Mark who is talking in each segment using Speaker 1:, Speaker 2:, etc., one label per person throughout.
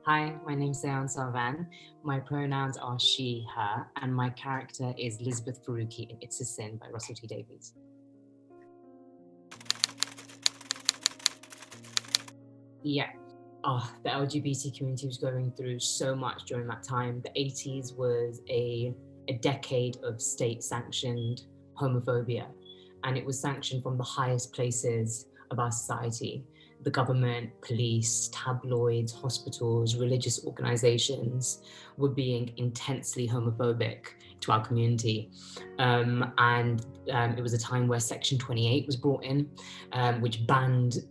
Speaker 1: Hi, my name's Seyan Sarvan. My pronouns are she, her, and my character is Lisbeth Faruqi in It's a Sin by Russell T Davies. Yeah. The LGBT community was going through so much during that time. The 80s was a decade of state-sanctioned homophobia, and it was sanctioned from the highest places of our society. The government, police, tabloids, hospitals, religious organizations were being intensely homophobic to our community. And it was a time where Section 28 was brought in, which banned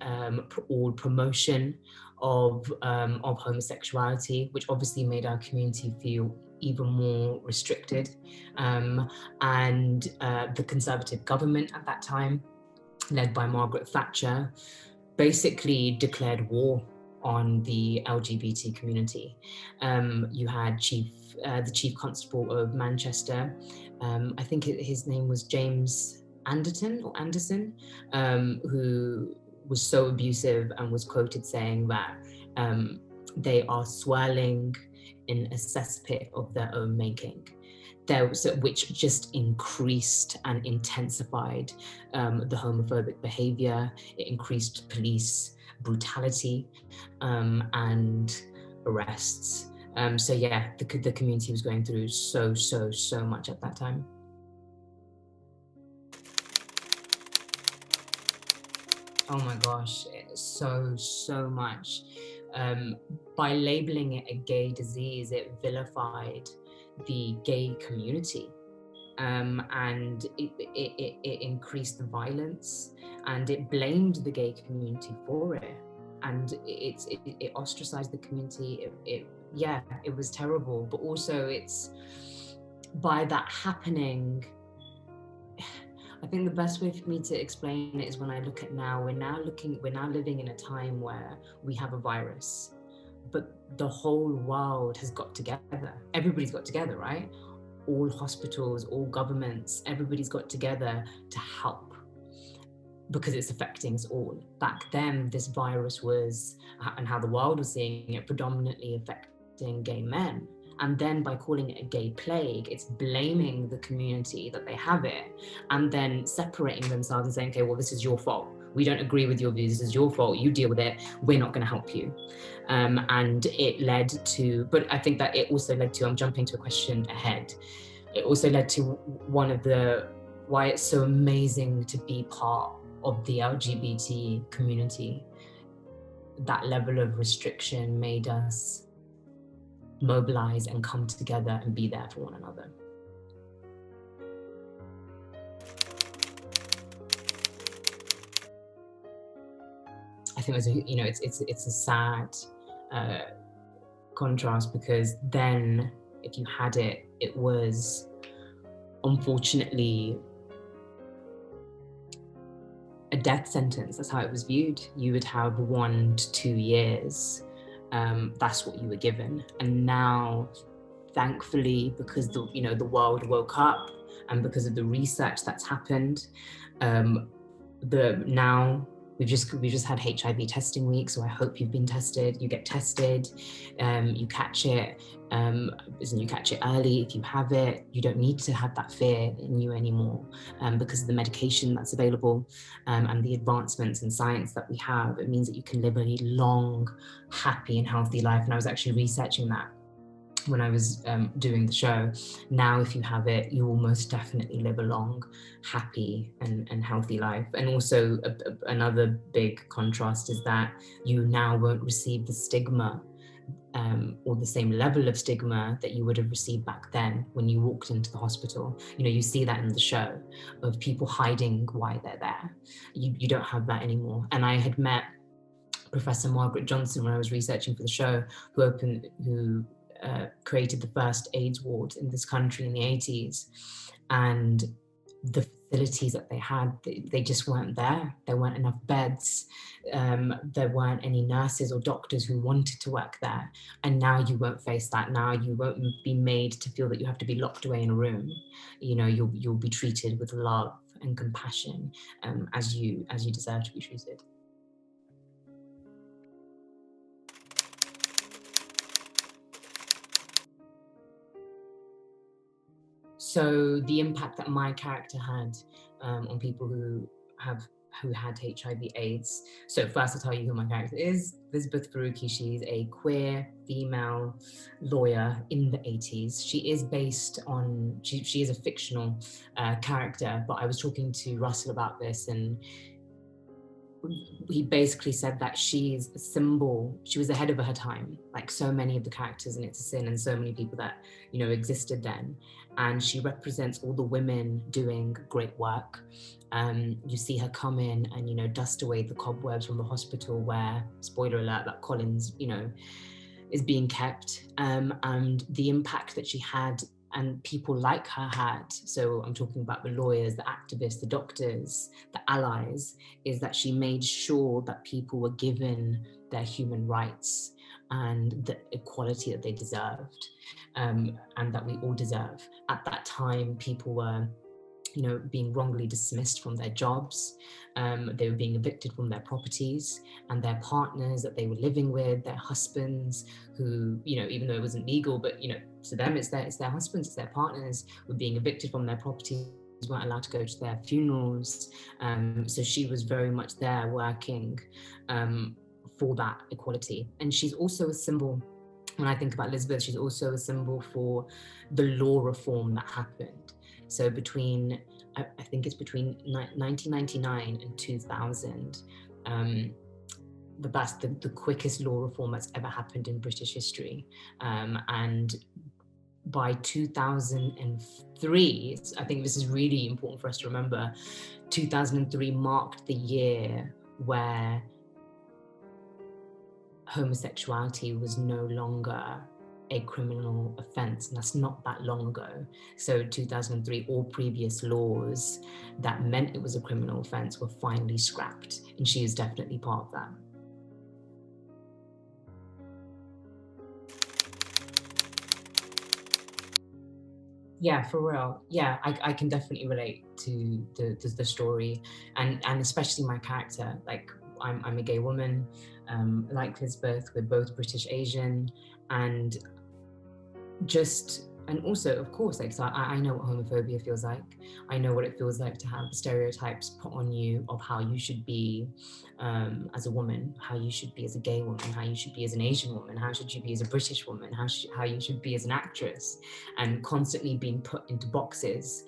Speaker 1: all promotion of homosexuality, which obviously made our community feel even more restricted. And the Conservative government at that time, led by Margaret Thatcher, basically declared war on the LGBT community. You had the Chief Constable of Manchester, I think his name was James Anderson, who was so abusive and was quoted saying that they are swirling in a cesspit of their own making. Which just increased and intensified the homophobic behavior. It increased police brutality and arrests. So yeah, the community was going through so much at that time. Oh my gosh, so much. By labeling it a gay disease, it vilified the gay community. And it increased the violence, and it blamed the gay community for it. And it ostracized the community. It was terrible. But also, by that happening, I think the best way for me to explain it is when I look at now, we're now living in a time where we have a virus, but the whole world has got together. Everybody's got together, right? All hospitals, all governments, everybody's got together to help because it's affecting us all. Back then, this virus was, and how the world was seeing it, predominantly affecting gay men. And then by calling it a gay plague, it's blaming the community that they have it, and then separating themselves and saying, okay, well, this is your fault. We don't agree with your views. This is your fault. You deal with it. We're not going to help you. And it led to, but I think that it also led to, I'm jumping to a question ahead. It also led to why it's so amazing to be part of the LGBT community. That level of restriction made us mobilize and come together and be there for one another. I think it's a sad contrast, because then if you had it, it was unfortunately a death sentence. That's how it was viewed. You would have 1 to 2 years. That's what you were given. And now, thankfully, because the world woke up, and because of the research that's happened, now we've just had HIV testing week. So I hope you've been tested. You get tested, you catch it. You catch it early. If you have it, you don't need to have that fear in you anymore, because of the medication that's available, and the advancements in science that we have. It means that you can live a long, happy and healthy life. And I was actually researching that when I was doing the show. Now, if you have it, you will most definitely live a long, happy and healthy life. And also another big contrast is that you now won't receive the stigma, or the same level of stigma that you would have received back then when you walked into the hospital. You see that in the show, of people hiding why they're there. You don't have that anymore. And I had met Professor Margaret Johnson when I was researching for the show, who created the first AIDS ward in this country in the 80s. And the facilities that they had, they just weren't there. There weren't enough beds. There weren't any nurses or doctors who wanted to work there. And now you won't face that. Now you won't be made to feel that you have to be locked away in a room. You'll be treated with love and compassion, as you deserve to be treated. So the impact that my character had on people who had HIV/AIDS. So first, I'll tell you who my character is. Elizabeth Faruqi. She's a queer female lawyer in the 80s. She is based on, she is a fictional character, but I was talking to Russell about this, and he basically said that she's a symbol. She was ahead of her time, like so many of the characters in It's a Sin and so many people that, you know, existed then. And she represents all the women doing great work. You see her come in and, you know, dust away the cobwebs from the hospital where, spoiler alert, that Collins, you know, is being kept, and the impact that she had and people like her had. So I'm talking about the lawyers, the activists, the doctors, the allies, is that she made sure that people were given their human rights and the equality that they deserved, and that we all deserve. At that time, people were, you know, being wrongly dismissed from their jobs. They were being evicted from their properties, and their partners that they were living with, their husbands, who, you know, even though it wasn't legal, but, you know, to them it's their husbands, it's their partners, were being evicted from their properties, weren't allowed to go to their funerals. So she was very much there working for that equality. And she's also a symbol, when I think about Elizabeth, she's also a symbol for the law reform that happened. So between, I think it's between 1999 and 2000, that's the quickest law reform that's ever happened in British history. And by 2003, I think this is really important for us to remember, 2003 marked the year where homosexuality was no longer a criminal offense, and that's not that long ago. So 2003, all previous laws that meant it was a criminal offense were finally scrapped, and she is definitely part of that. Yeah, for real. Yeah, I can definitely relate to the story, and especially my character. Like, I'm a gay woman, like Elizabeth, we're both British Asian, and also, of course, like, so I know what homophobia feels like. I know what it feels like to have stereotypes put on you of how you should be as a woman, how you should be as a gay woman, how you should be as an Asian woman, how should you be as a British woman, how you should be as an actress, and constantly being put into boxes.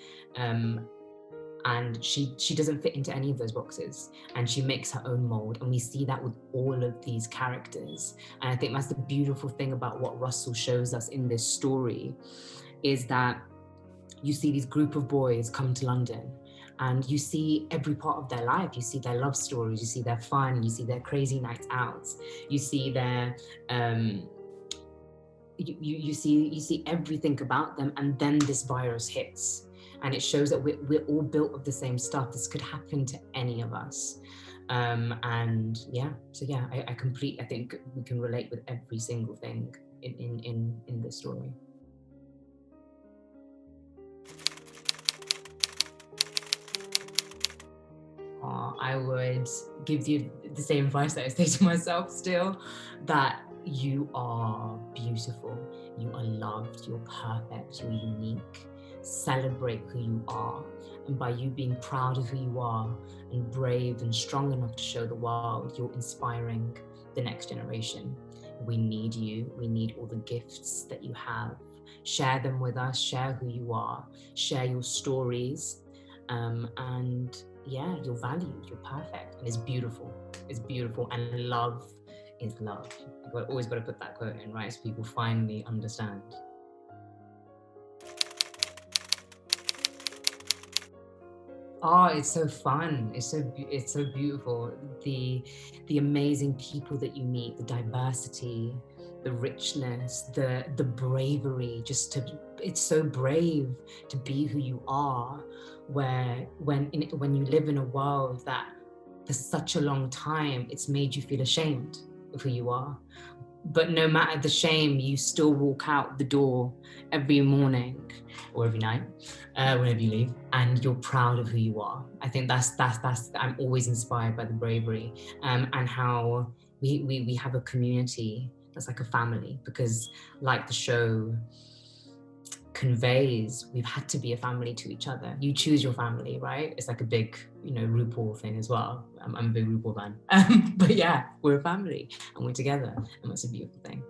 Speaker 1: And she doesn't fit into any of those boxes, and she makes her own mold, and we see that with all of these characters. And I think that's the beautiful thing about what Russell shows us in this story, is that you see these group of boys come to London, and you see every part of their life. You see their love stories, you see their fun, you see their crazy nights out, you see their you see everything about them, and then this virus hits. And it shows that we're all built of the same stuff. This could happen to any of us. And yeah, so yeah, I think we can relate with every single thing in this story. I would give you the same advice that I say to myself still, that you are beautiful, you are loved, you're perfect, you're unique. Celebrate who you are, and by you being proud of who you are and brave and strong enough to show the world, you're inspiring the next generation. We need you. We need all the gifts that you have. Share them with us, share who you are, share your stories, and yeah, you're valued, you're perfect, and it's beautiful. It's beautiful, and love is love. I've always got to put that quote in, right, so people finally understand. Oh, it's so fun. It's so beautiful. The amazing people that you meet, the diversity, the richness, the bravery. It's so brave to be who you are. When you live in a world that for such a long time it's made you feel ashamed of who you are. But no matter the shame, you still walk out the door every morning or every night, whenever you leave, and you're proud of who you are. I think that's I'm always inspired by the bravery, and how we have a community that's like a family, because like the show conveys we've had to be a family to each other. You choose your family, right? It's like a big, RuPaul thing as well. I'm a big RuPaul fan. But yeah, we're a family and we're together, and that's a beautiful thing.